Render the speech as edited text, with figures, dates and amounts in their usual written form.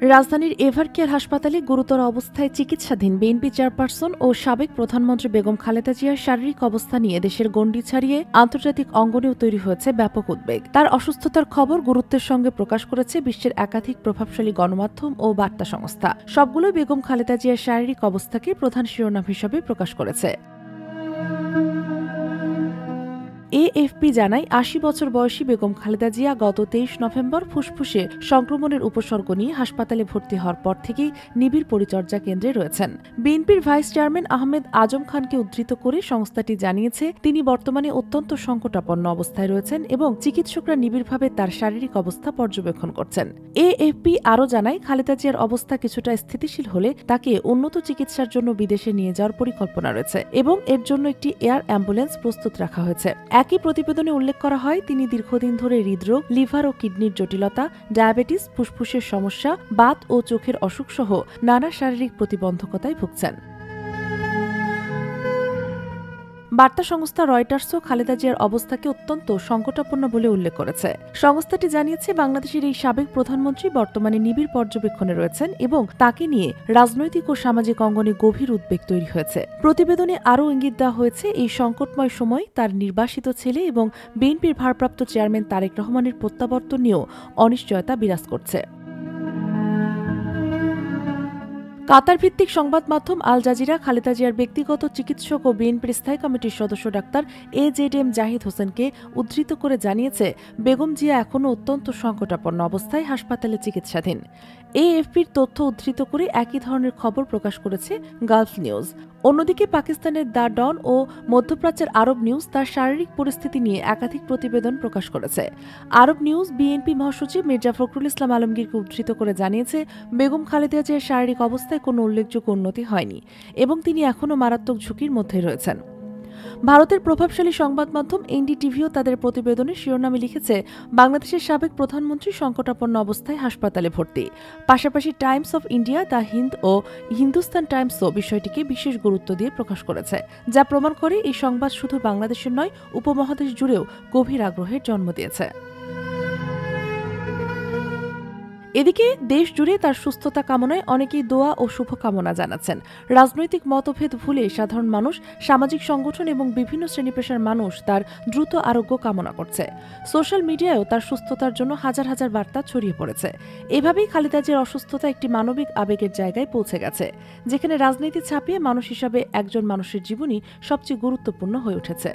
রাজধানীর এভারকেয়ার হাসপাতালে গুরুতর অবস্থায় চিকিৎসাধীন বিএনপি চেয়ারপারসন ও সাবেক প্রধানমন্ত্রী বেগম খালেদা জিয়ার শারীরিক অবস্থা নিয়ে দেশের গণ্ডি ছাড়িয়ে আন্তর্জাতিক অঙ্গনেও তৈরি হয়েছে ব্যাপক উদ্বেগ। তার অসুস্থতার খবর গুরুত্বের সঙ্গে প্রকাশ করেছে বিশ্বের একাধিক প্রভাবশালী গণমাধ্যম ও বার্তা সংস্থা। সবগুলোই বেগম খালেদা জিয়ার শারীরিক অবস্থাকে প্রধান শিরোনাম হিসেবে প্রকাশ করেছে। এএফপি জানায় ৮০ বছর বয়সী বেগম খালেদা জিয়া গত ২৩ নভেম্বর ফুসফুসে সংক্রমণের উপসর্গ নিয়ে হাসপাতালে ভর্তি হওয়ার পর থেকেই নিবিড় পরিচর্যা কেন্দ্রে রয়েছেন। বিএনপির ভাইস চেয়ারম্যান আহমেদ আজম খানকে উদ্ধৃত করে সংস্থাটি জানিয়েছে তিনি বর্তমানে অত্যন্ত সংকটাপন্ন অবস্থায় রয়েছেন এবং চিকিৎসকরা নিবিড়ভাবে তার শারীরিক অবস্থা পর্যবেক্ষণ করছেন। এএফপি আরও জানায় খালেদা জিয়ার অবস্থা কিছুটা স্থিতিশীল হলে তাকে উন্নত চিকিৎসার জন্য বিদেশে নিয়ে যাওয়ার পরিকল্পনা রয়েছে এবং এর জন্য একটি এয়ার অ্যাম্বুলেন্স প্রস্তুত রাখা হয়েছে। একই প্রতিবেদনে উল্লেখ করা হয় তিনি দীর্ঘদিন ধরে হৃদরোগ, লিভার ও কিডনির জটিলতা, ডায়াবেটিস, ফুসফুসের সমস্যা, বাত ও চোখের অসুখ সহ নানা শারীরিক প্রতিবন্ধকতায় ভুগছেন। বার্তা সংস্থা রয়টার্সও খালেদা জিয়ার অবস্থাকে অত্যন্ত সংকটাপন্ন বলে উল্লেখ করেছে। সংস্থাটি জানিয়েছে বাংলাদেশের এই সাবেক প্রধানমন্ত্রী বর্তমানে নিবিড় পর্যবেক্ষণে রয়েছেন এবং তাকে নিয়ে রাজনৈতিক ও সামাজিক অঙ্গনে গভীর উদ্বেগ তৈরি হয়েছে। প্রতিবেদনে আরও ইঙ্গিত দেওয়া হয়েছে এই সংকটময় সময় তার নির্বাসিত ছেলে এবং বিএনপির ভারপ্রাপ্ত চেয়ারম্যান তারেক রহমানের প্রত্যাবর্তন নিয়েও অনিশ্চয়তা বিরাজ করছে। কাতার ভিত্তিক সংবাদ মাধ্যম আল জাজিরা খালেদা জিয়ার ব্যক্তিগত চিকিৎসক ও বিএনপির স্থায়ী কমিটির সদস্য ডাক্তার এজেডএম জাহিদ হোসেনকে উদ্ধৃত করে জানিয়েছে বেগম জিয়া এখনও অত্যন্ত সংকটাপন্ন অবস্থায় হাসপাতালে চিকিৎসাধীন। এএফপির তথ্য উদ্ধৃত করে একই ধরনের খবর প্রকাশ করেছে গালফ নিউজ। অন্যদিকে পাকিস্তানের দ্য ডন ও মধ্যপ্রাচ্যের আরব নিউজ তার শারীরিক পরিস্থিতি নিয়ে একাধিক প্রতিবেদন প্রকাশ করেছে। আরব নিউজ বিএনপি মহাসচিব মির্জা ফখরুল ইসলাম আলমগীরকে উদ্ধৃত করে জানিয়েছে বেগম খালেদা জিয়ার শারীরিক অবস্থায় কোনো উল্লেখযোগ্য উন্নতি হয়নি এবং তিনি এখনও মারাত্মক ঝুঁকির মধ্যে রয়েছেন। ভারতের প্রভাবশালী সংবাদ মাধ্যম এনডিটিভিও তাদের প্রতিবেদনে শিরোনামে লিখেছে বাংলাদেশের সাবেক প্রধানমন্ত্রী সংকটাপন্ন অবস্থায় হাসপাতালে ভর্তি। পাশাপাশি Times of India, the Hindu ও হিন্দুস্তান টাইমসও বিষয়টিকে বিশেষ গুরুত্ব দিয়ে প্রকাশ করেছে, যা প্রমাণ করে এই সংবাদ শুধু বাংলাদেশের নয় উপমহাদেশ জুড়েও গভীর আগ্রহের জন্ম দিয়েছে। এদিকে দেশ জুড়ে তার সুস্থতা কামনায় অনেকেই দোয়া ও শুভকামনা জানাচ্ছেন। রাজনৈতিক মতভেদ ভুলে সাধারণ মানুষ, সামাজিক সংগঠন এবং বিভিন্ন শ্রেণীপেশার মানুষ তার দ্রুত আরোগ্য কামনা করছে। সোশ্যাল মিডিয়ায়ও তার সুস্থতার জন্য হাজার হাজার বার্তা ছড়িয়ে পড়েছে। এভাবেই খালেদা জিয়ার অসুস্থতা একটি মানবিক আবেগের জায়গায় পৌঁছে গেছে, যেখানে রাজনীতি ছাপিয়ে মানুষ হিসাবে একজন মানুষের জীবনই সবচেয়ে গুরুত্বপূর্ণ হয়ে উঠেছে।